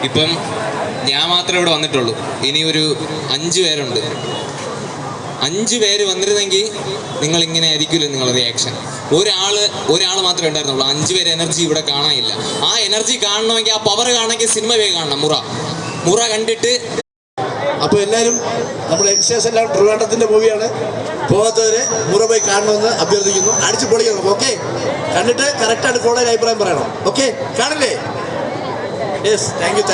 ഇപ്പം ഞാൻ മാത്രമേ ഇവിടെ വന്നിട്ടുള്ളൂ. ഇനി ഒരു 5 പേരുണ്ട്. 5 പേര് വന്നിരുന്നെങ്കിൽ നിങ്ങൾ ഇങ്ങനെ ആയിരിക്കില്ല നിങ്ങളുടെ റിയാക്ഷൻ. ഒരാൾ മാത്രമേ ഉണ്ടായിരുന്നുള്ളൂ. 5 പേര് എനർജി ഇവിടെ കാണാനില്ല. ആ എനർജി കാണണമെങ്കിൽ, ആ പവർ കാണണമെങ്കിൽ സിനിമ പോയി കാണണം. മുറ കണ്ടിട്ട്. അപ്പോൾ എല്ലാവരും നമ്മുടെ യങ്സ്റ്റേഴ്സ് എല്ലാം ട്രിവാൻഡ്രത്തിൻ്റെ മൂവിയാണ്. പോകാത്തവരെ മുറ പോയി കാണണമെന്ന് അഭ്യർത്ഥിക്കുന്നു. അടിച്ച് പൊളിക്കണം. ഓക്കെ, കണ്ടിട്ട് കറക്റ്റായിട്ട് കോളേജ് അഭിപ്രായം പറയണം. ഓക്കെ, കാണില്ലേ? Yes, thank you.